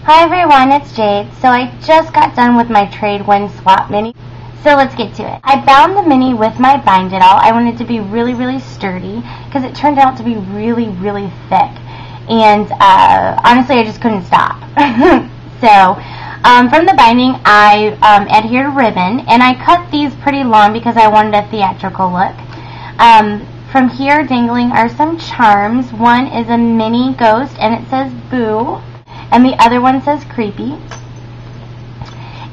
Hi everyone, it's Jade. So I just got done with my trade win swap mini. So let's get to it. I bound the mini with my Bind It All. I wanted it to be really sturdy because it turned out to be really thick. And honestly, I just couldn't stop. So from the binding, I adhered ribbon, and I cut these pretty long because I wanted a theatrical look. From here, dangling are some charms. One is a mini ghost, and it says boo, and the other one says creepy.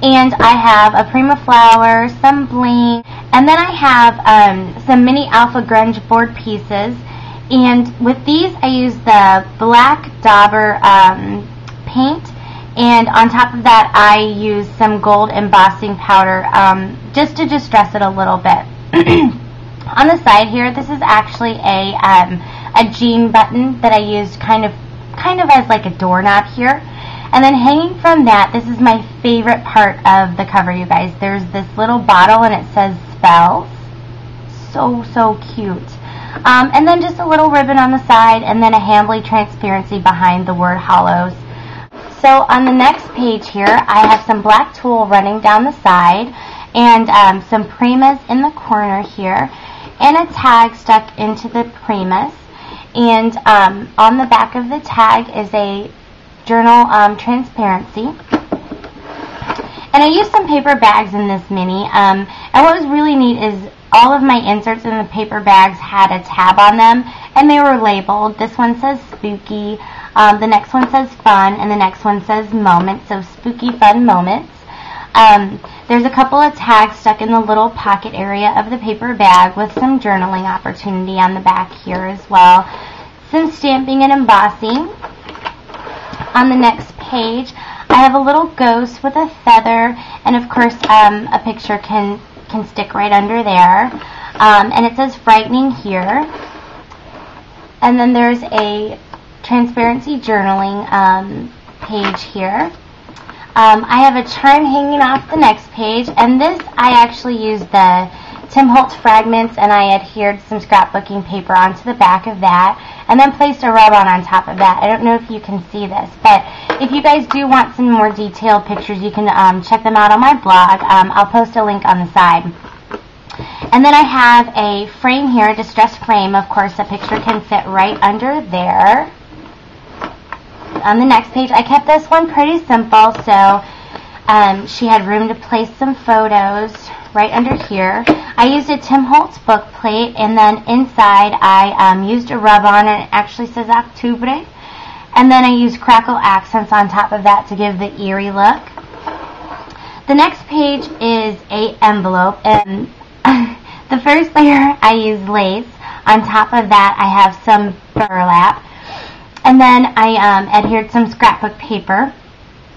And I have a Prima flower, some bling, and then I have some mini Alpha Grunge board pieces. And with these, I use the black dauber paint, and on top of that, I use some gold embossing powder just to distress it a little bit. On the side here, this is actually a jean button that I used kind of as like a doorknob here. And then hanging from that, this is my favorite part of the cover, you guys. There's this little bottle and it says spells. So cute. And then just a little ribbon on the side, and then a Hambly transparency behind the word hollows. So on the next page here, I have some black tulle running down the side, and some Primas in the corner here, and a tag stuck into the Primas. And on the back of the tag is a journal transparency. And I used some paper bags in this mini. And what was really neat is all of my inserts in the paper bags had a tab on them, and they were labeled. This one says spooky, the next one says fun, and the next one says moments, so spooky fun moments. There's a couple of tags stuck in the little pocket area of the paper bag with some journaling opportunity on the back here as well. Some stamping and embossing. On the next page, I have a little ghost with a feather, and of course a picture can stick right under there. And it says frightening here. And then there's a transparency journaling page here. I have a charm hanging off the next page, and this I actually used the Tim Holtz fragments, and I adhered some scrapbooking paper onto the back of that, and then placed a rub-on on top of that. I don't know if you can see this, but if you guys do want some more detailed pictures, you can check them out on my blog. I'll post a link on the side. And then I have a frame here, a distressed frame. Of course, a picture can fit right under there. On the next page, I kept this one pretty simple, so she had room to place some photos right under here. I used a Tim Holtz book plate, and then inside I used a rub-on, and it actually says Octubre. And then I used crackle accents on top of that to give the eerie look. The next page is an envelope, and the first layer I used lace. On top of that, I have some burlap. And then I adhered some scrapbook paper.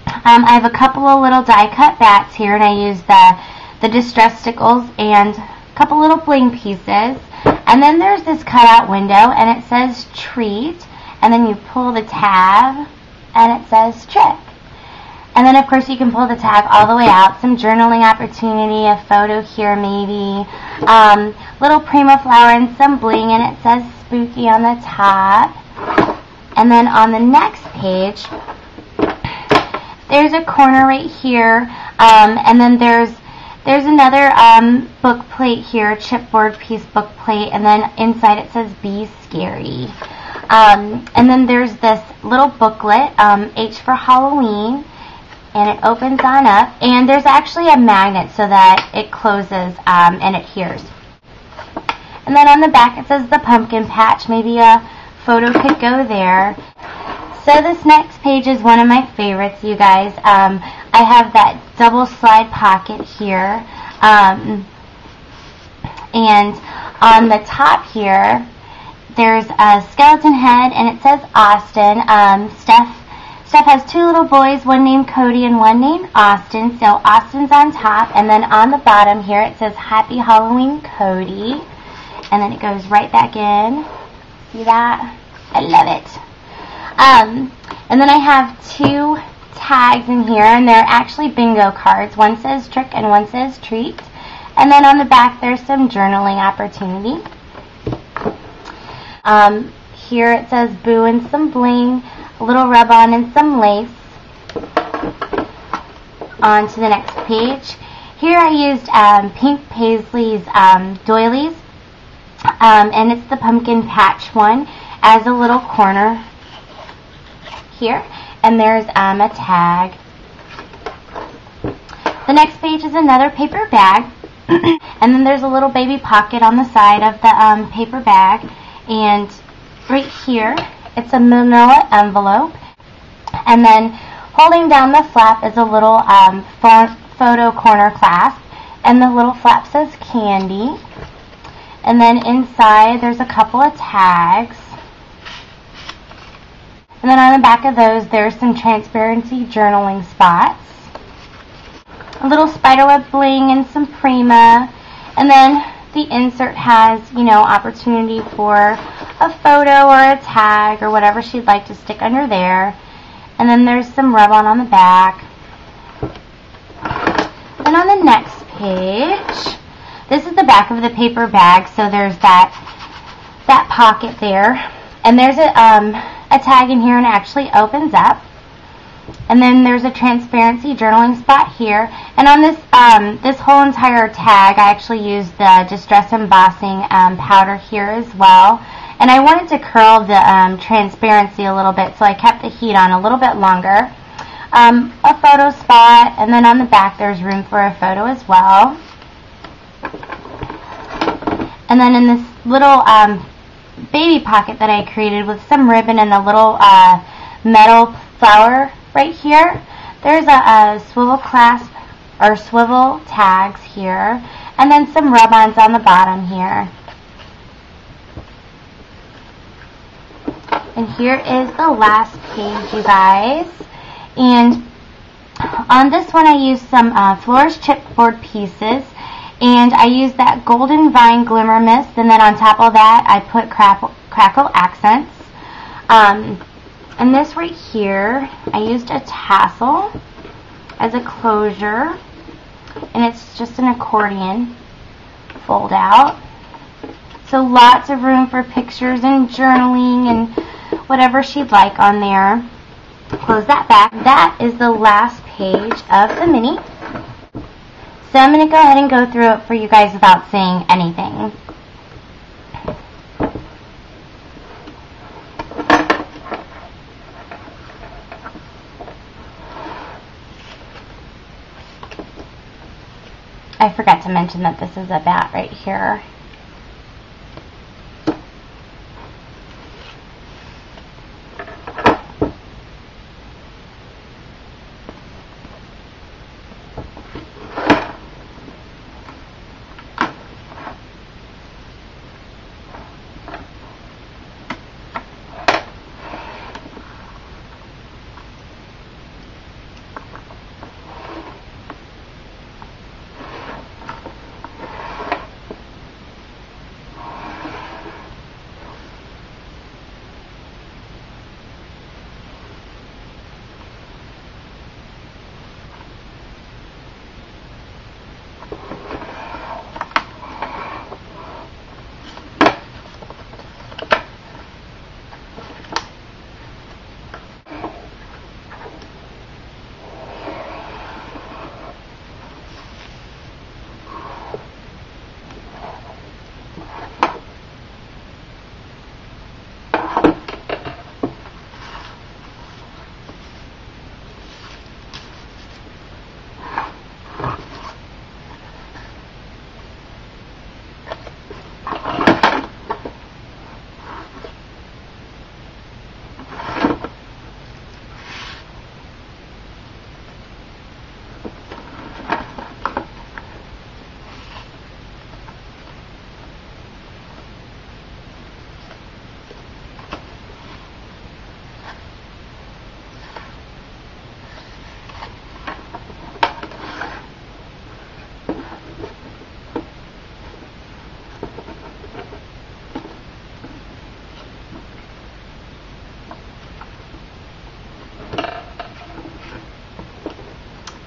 I have a couple of little die-cut bats here, and I used the distress stickles and a couple little bling pieces. And then there's this cutout window, and it says treat. And then you pull the tab, and it says trick. And then, of course, you can pull the tag all the way out. Some journaling opportunity, a photo here maybe. Little Prima flower and some bling, and it says spooky on the top. And then on the next page, there's a corner right here, and then there's another book plate here, chipboard piece book plate, and then inside it says be scary. And then there's this little booklet, H for Halloween, and it opens on up, and there's actually a magnet so that it closes and adheres. And then on the back it says the pumpkin patch, maybe a photo could go there. So this next page is one of my favorites, you guys. I have that double slide pocket here, and on the top here there's a skeleton head, and it says Austin. Steph has two little boys, one named Cody and one named Austin, so Austin's on top, and then on the bottom here it says Happy Halloween, Cody, and then it goes right back in. See that? I love it. And then I have two tags in here, and they're actually bingo cards. One says trick and one says treat. And then on the back there's some journaling opportunity. Here it says boo and some bling, a little rub-on and some lace. on to the next page. Here I used Pink Paisley's doilies, and it's the pumpkin patch one, as a little corner here, and there's a tag. The next page is another paper bag, and then there's a little baby pocket on the side of the paper bag, and right here it's a manila envelope, and then holding down the flap is a little photo corner clasp, and the little flap says candy, and then inside there's a couple of tags, and then on the back of those there's some transparency journaling spots, a little spiderweb bling and some Prima, and then the insert has, you know, opportunity for a photo or a tag or whatever she'd like to stick under there. And then there's some rub-on on the back. Then on the next page, this is the back of the paper bag, so there's that pocket there. And there's a tag in here, and it actually opens up. And then there's a transparency journaling spot here. And on this this whole entire tag, I actually used the Distress Embossing powder here as well. And I wanted to curl the transparency a little bit, so I kept the heat on a little bit longer. A photo spot, and then on the back there's room for a photo as well. And then in this little baby pocket that I created with some ribbon and a little metal flower right here, there's a swivel clasp or swivel tags here, and then some rub-ons on the bottom here. And here is the last page, you guys. And on this one I used some florist chipboard pieces, and I used that Golden Vine Glimmer Mist, and then on top of that I put crackle accents. And this right here, I used a tassel as a closure, and it's just an accordion fold out. So lots of room for pictures and journaling and whatever she'd like on there. Close that back. That is the last page of the mini. So I'm going to go ahead and go through it for you guys without saying anything. I forgot to mention that this is a bat right here.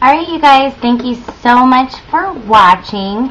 Alright, you guys, thank you so much for watching.